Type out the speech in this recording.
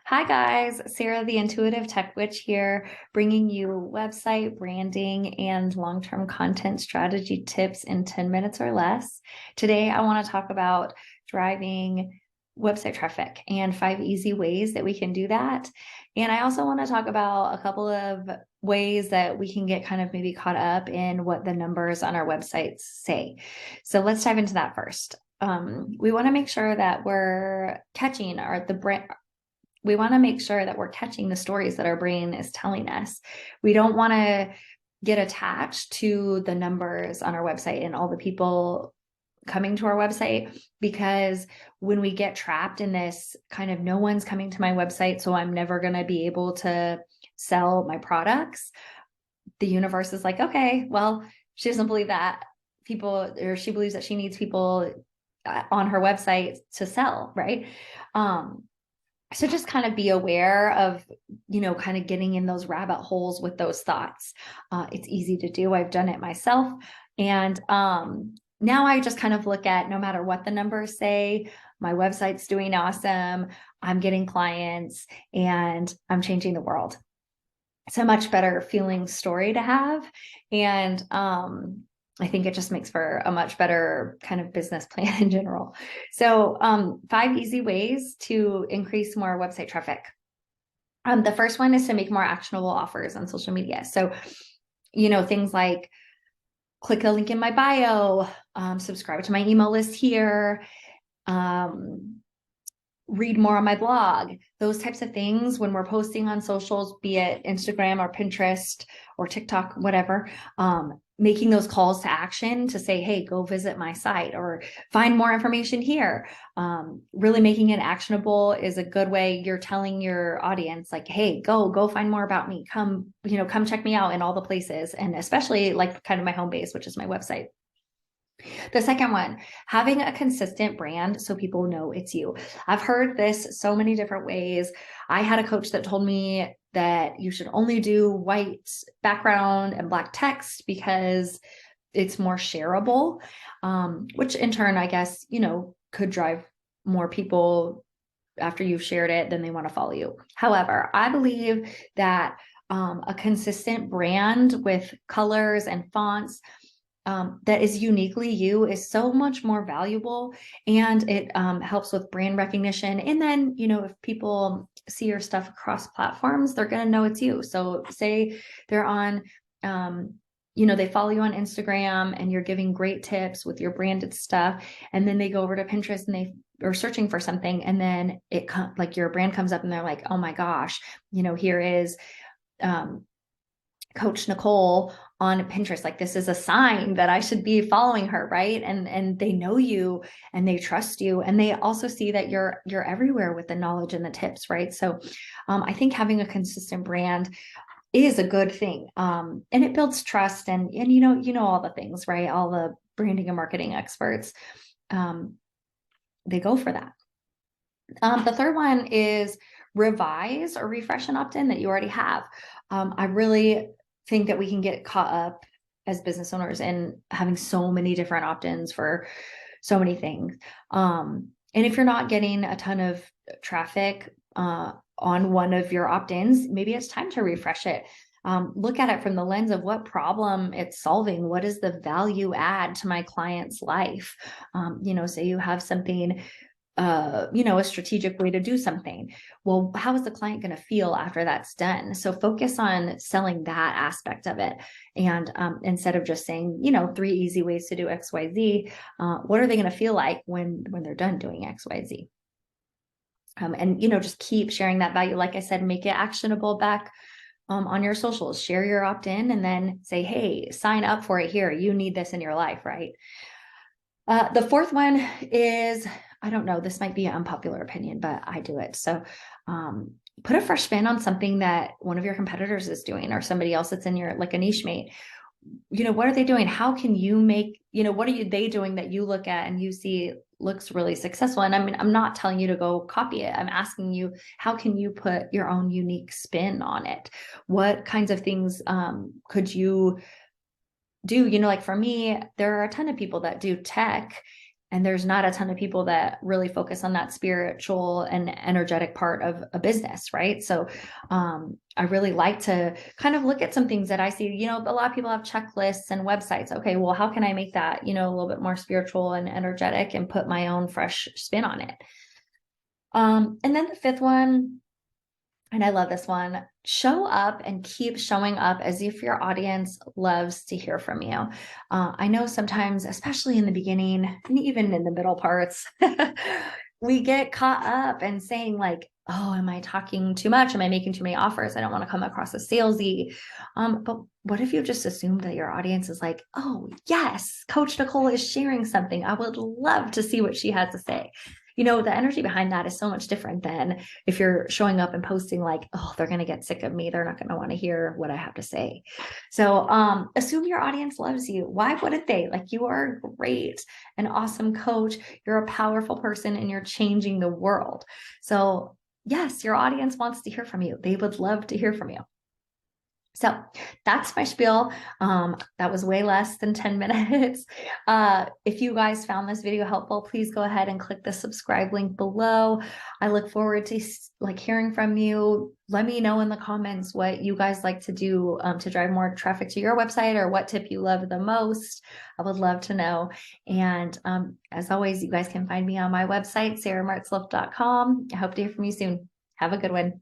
Hi guys, Sarah the Intuitive Tech Witch here, bringing you website branding and long-term content strategy tips in 10 minutes or less. Today, I want to talk about driving website traffic and 5 easy ways that we can do that. And I also want to talk about a couple of ways that we can get kind of maybe caught up in what the numbers on our websites say. So let's dive into that first. We want to make sure that we're catching the brand. We want to make sure that we're catching the stories that our brain is telling us. We don't want to get attached to the numbers on our website and all the people coming to our website, because when we get trapped in this kind of no one's coming to my website, so I'm never going to be able to sell my products, the universe is like, okay, well, she doesn't believe that people, or she believes that she needs people on her website to sell, right? So just kind of be aware of, kind of getting in those rabbit holes with those thoughts. It's easy to do. I've done it myself. And now I just kind of look at, no matter what the numbers say, my website's doing awesome. I'm getting clients and I'm changing the world. It's a much better feeling story to have. And I think it just makes for a much better kind of business plan in general. So 5 easy ways to increase more website traffic. The first one is to make more actionable offers on social media. So, things like click a link in my bio, subscribe to my email list here, read more on my blog, those types of things. When we're posting on socials, be it Instagram or Pinterest or TikTok, whatever, making those calls to action to say, hey, go visit my site or find more information here. Really making it actionable is a good way. You're telling your audience like, hey, go find more about me. Come check me out in all the places. And especially like kind of my home base, which is my website. The second one, having a consistent brand so people know it's you. I've heard this so many different ways. I had a coach that told me that you should only do white background and black text because it's more shareable, which in turn, I guess, could drive more people after you've shared it, then they want to follow you. However, I believe that a consistent brand with colors and fonts that is uniquely you is so much more valuable, and it helps with brand recognition. And then, if people see your stuff across platforms, they're going to know it's you. So say they're on, they follow you on Instagram and you're giving great tips with your branded stuff. And then they go over to Pinterest and they are searching for something. And then like your brand comes up and they're like, oh my gosh, here is, Coach Nicole on Pinterest. Like, this is a sign that I should be following her, right? And they know you and they trust you, and they also see that you're everywhere with the knowledge and the tips, right? So I think having a consistent brand is a good thing, and it builds trust, and all the things, right? All the branding and marketing experts, they go for that. The third one is revise or refresh an opt-in that you already have. I really think that we can get caught up as business owners in having so many different opt-ins for so many things. And if you're not getting a ton of traffic on one of your opt-ins, maybe it's time to refresh it. Look at it from the lens of what problem it's solving. What is the value add to my client's life? Say you have something, a strategic way to do something. Well, how is the client going to feel after that's done? So focus on selling that aspect of it. And instead of just saying, 3 easy ways to do XYZ, what are they going to feel like when they're done doing XYZ? And, just keep sharing that value. Like I said, make it actionable back on your socials. Share your opt-in and then say, hey, sign up for it here. You need this in your life, right? The fourth one is, I don't know, this might be an unpopular opinion, but I do it. So put a fresh spin on something that one of your competitors is doing, or somebody else that's in your, like a niche mate. What are they doing? How can you make, what are they doing that you look at and you see looks really successful? And I mean, I'm not telling you to go copy it. I'm asking you, how can you put your own unique spin on it? What kinds of things could you do? Like for me, there are a ton of people that do tech, And there's not a ton of people that really focus on that spiritual and energetic part of a business, right? So I really like to kind of look at some things that I see. You know, a lot of people have checklists and websites. Okay, well, how can I make that, you know, a little bit more spiritual and energetic and put my own fresh spin on it? And then the fifth one, and I love this one, show up and keep showing up as if your audience loves to hear from you. I know sometimes, especially in the beginning and even in the middle parts, we get caught up in saying like, oh, am I talking too much? Am I making too many offers? I don't want to come across as salesy. But what if you just assumed that your audience is like, oh, yes, Coach Nicole is sharing something. I would love to see what she has to say. You know, the energy behind that is so much different than if you're showing up and posting like, oh, they're going to get sick of me. They're not going to want to hear what I have to say. So assume your audience loves you. Why wouldn't they? Like, you are great, an awesome coach. You're a powerful person and you're changing the world. So yes, your audience wants to hear from you. They would love to hear from you. So that's my spiel. That was way less than 10 minutes. If you guys found this video helpful, please go ahead and click the subscribe link below. I look forward to like hearing from you. Let me know in the comments what you guys like to do to drive more traffic to your website, or what tip you love the most. I would love to know. And as always, you guys can find me on my website, sarahmartzliff.com. I hope to hear from you soon. Have a good one.